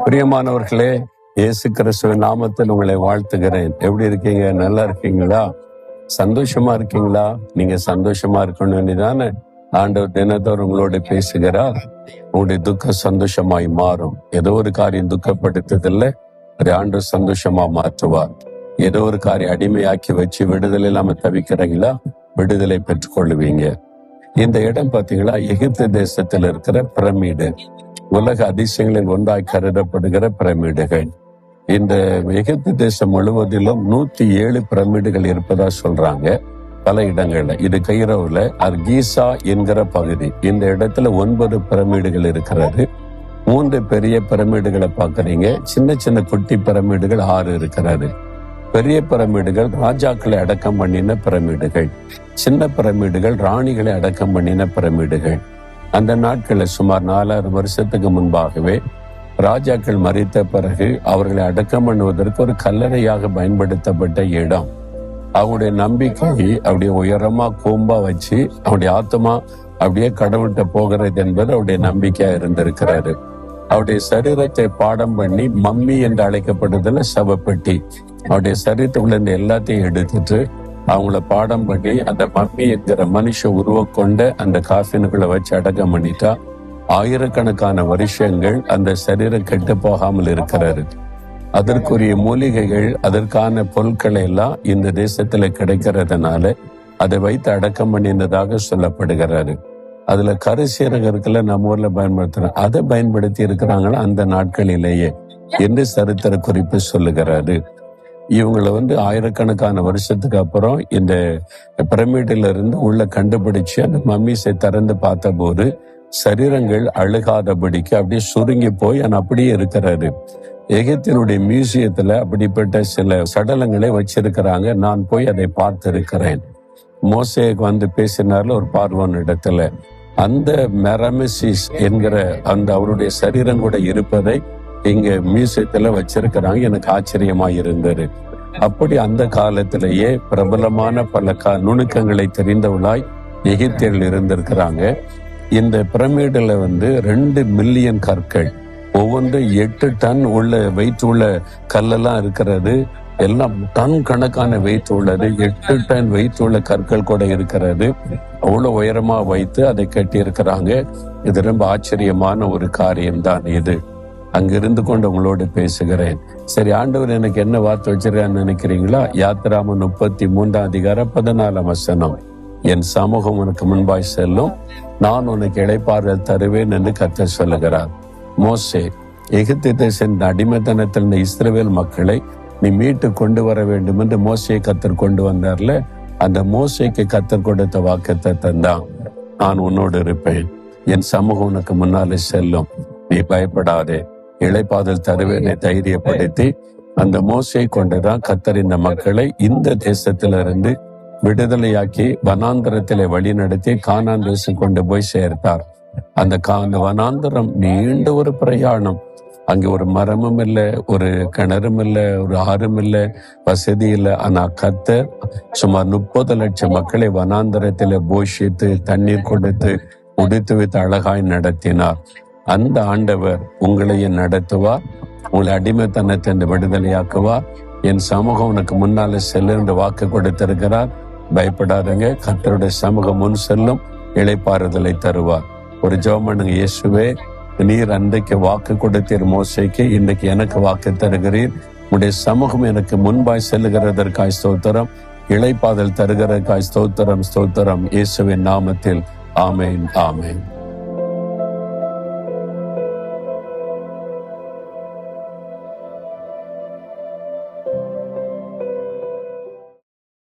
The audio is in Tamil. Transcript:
பிரியமானவர்களே, இயேசு கிறிஸ்துவின் நாமத்தில் உங்களை வாழ்த்துகிறேன். எப்படி இருக்கீங்க? நல்லா இருக்கீங்களா? சந்தோஷமா இருக்கீங்களா? நீங்க சந்தோஷமா இருக்கணும்னு தானே ஆண்டவர் தினத்தோறும் உங்களோட பேசுகிறார். உங்களுடைய துக்கம் சந்தோஷமாய் மாறும். ஏதோ ஒரு காரியம் துக்கப்படுத்ததில்லை, அதை ஆண்டவர் சந்தோஷமா மாற்றுவார். ஏதோ ஒரு காரியம் அடிமையாக்கி வச்சு விடுதலை இல்லாம தவிக்கிறீங்களா? விடுதலை பெற்றுக்கொள்ளுவீங்க. இந்த இடம் பாத்தீங்களா, எகிப்து தேசத்தில் இருக்கிற பிரமிடு, உலக அதிசயங்களில் ஒன்றாய் கருதப்படுகிற பிரமிடுகள். இந்த எகிப்து தேசம் முழுவதிலும் 107 பிரமிடுகள் இருப்பதா சொல்றாங்க பல இடங்கள்ல. இது கைரோவில் அர்கீசா என்கிற பகுதி. இந்த இடத்துல 9 பிரமிடுகள் இருக்கிறது. 3 பெரிய பிரமிடுகளை பாக்குறீங்க. சின்ன சின்ன குட்டி பிரமிடுகள் 6 இருக்கிறது. பெரிய பிரமிடுகள் ராஜாக்களை அடக்கம் பண்ணின பிரமிடுகள், சின்ன பிரமிடுகள் ராணிகளை அடக்கம் பண்ணின பிரமிடுகள். அந்த நாட்களில் சுமார் 4000 வருஷத்துக்கு முன்பாகவே ராஜாக்கள் மரித்த பிறகு அவர்களை அடக்கம் பண்ணுவதற்கு ஒரு கல்லறையாக பயன்படுத்தப்பட்ட இடம். அவங்களுடைய நம்பிக்கை அப்படியே உயரமா கூம்பா வச்சு அவருடைய ஆத்மா அப்படியே கடவுள்கிட்ட போகிறது என்பது அவருடைய நம்பிக்கையா இருந்திருக்கிறாரு. அவருடைய சரீரத்தை பாடம் பண்ணி மம்மி என்று அழைக்கப்படுதல சவப்பெட்டி, அவருடைய சரீரத்துக்குள்ள இருந்து எல்லாத்தையும் எடுத்துட்டு அவங்கள பாடம் பண்ணி அந்த மம்மி என்கிற மனுஷ உருவம் கொண்ட அந்த காஃபினுக்குள்ள வச்சு அடக்கம் பண்ணிட்டா ஆயிரக்கணக்கான வருஷங்கள் அந்த சரீரம் கெட்டு போகாமல் இருக்கிறாரு. அதற்குரிய மூலிகைகள், அதற்கான பொருட்களை எல்லாம் இந்த தேசத்துல கிடைக்கிறதுனால அதை வைத்து அடக்கம் பண்ணினதாக சொல்லப்படுகிறாரு. அதுல கருசீரகத்துல நம்ம ஊர்ல பயன்படுத்துறோம், அதை பயன்படுத்தி இருக்கிறாங்களா அந்த நாட்களிலேயே என்று சரித்திர குறிப்பு சொல்லுகிறாரு. இவங்களை ஆயிரக்கணக்கான வருஷத்துக்கு அப்புறம் இந்த பிரமிடில இருந்து உள்ள கண்டுபிடிச்சு அந்த மம்மிஸை திறந்து பார்த்த போது சரீரங்கள் அழுகாதபடிக்கு அப்படியே சுருங்கி போய் அப்படியே இருக்கிறாரு. எகிப்தினுடைய மியூசியத்துல அப்படிப்பட்ட சில சடலங்களை வச்சிருக்கிறாங்க. நான் போய் அதை பார்த்திருக்கிறேன். மோசேக்கு பேசினார்ல ஒரு பார்வோன் இடத்துல, அந்த மெரமெசிஸ் என்கிற அந்த அவருடைய சரீரம் கூட இருப்பதை இங்க மியூசியத்துல வச்சிருக்கிறாங்க. எனக்கு ஆச்சரியமா இருந்தது. அப்படி அந்த காலத்திலேயே பிரபலமான பல நுணுக்கங்களை தெரிந்தவளாய் எகிப்தியர்கள் இருந்திருக்கிறாங்க. இந்த பிரமிடுல 2 மில்லியன் கற்கள், ஒவ்வொன்று 8 டன் உள்ள வெயிட் உள்ள கல்லெல்லாம் இருக்கிறது. எல்லாம் டன் கணக்கான வெயிட் உள்ளது. 8 டன் வெயிட் உள்ள கற்கள் கூட இருக்கிறது. அவ்வளவு உயரமா வைத்து அதை கட்டி இருக்கிறாங்க. இது ரொம்ப ஆச்சரியமான ஒரு காரியம்தான் இது. அங்கிருந்து கொண்டு உங்களோடு பேசுகிறேன். சரி, ஆண்டவர் எனக்கு என்ன வார்த்தை வச்சிருக்கான்னு நினைக்கிறீங்களா? யாத்திராமம் 33 அதிகாரம் 14 வசனம். என் சமூகம் உனக்கு முன்பாய் செல்லும், நான் உனக்கு இளைப்பாறுதல் தருவேன் என்று கர்த்தர் சொல்லுகிறார். மோசே, எகிப்து தேசத்தின் அடிமைத்தனத்தில் இஸ்ரவேல் மக்களை நீ மீட்டு கொண்டு வர வேண்டும் என்று மோசையை கர்த்தர் கொண்டு வந்தார்ல, அந்த மோசைக்கு கர்த்தர் கொடுத்த வாக்குத்தத்தம் தான், நான் உன்னோடு இருப்பேன், என் சமூகம் உனக்கு முன்னாலே செல்லும், நீ பயப்படாதே, இளைப்பாறுதல் தருவேனை தைரியப்படுத்தி அந்த மோசையை கொண்டுதான் கர்த்தர் இந்த மக்களை இந்த தேசத்திலிருந்து விடுதலையாக்கி வனாந்தரத்திலே வழி நடத்தி கானான் தேசம் கொண்டு போய் சேர்த்தார். அந்த வனாந்தரம் நீண்ட ஒரு பிரயாணம். அங்கே ஒரு மரமும் இல்லை, ஒரு கிணறும் இல்லை, ஒரு ஆறும் இல்லை, வசதி இல்லை. ஆனா கர்த்தர் சுமார் 30 லட்சம் மக்களை வனாந்தரத்திலே போஷித்து தண்ணீர் கொடுத்து உடுத்து வைத்து அழகாய் நடத்தினார். அந்த ஆண்டவர் உங்களையும் நடத்துவார், உங்களை அடிமைத்தனத்தை விடுதலையாக்குவார். என் சமூகம் உனக்கு முன்னால செல்லுன்ற வாக்கு கொடுத்திருக்கிறார். பயப்படாதங்க, கர்த்தருடைய சமூகம் முன் செல்லும், இளைப்பாறுதலை தருவார். ஒரு ஜெபம் பண்ணுங்க. இயேசுவே, நீர் அன்றைக்கு வாக்கு கொடுத்தீர் மோசேக்கு, இன்றைக்கு எனக்கு வாக்கு தருகிறீர். உடைய சமூகம் எனக்கு முன்பாய் செல்லுகிறதற்காய் ஸ்தோத்திரம், இளைப்பாறுதல் தருகிறதற்காய் ஸ்தோத்திரம், ஸ்தோத்திரம். இயேசுவின் நாமத்தில் ஆமேன், ஆமேன்.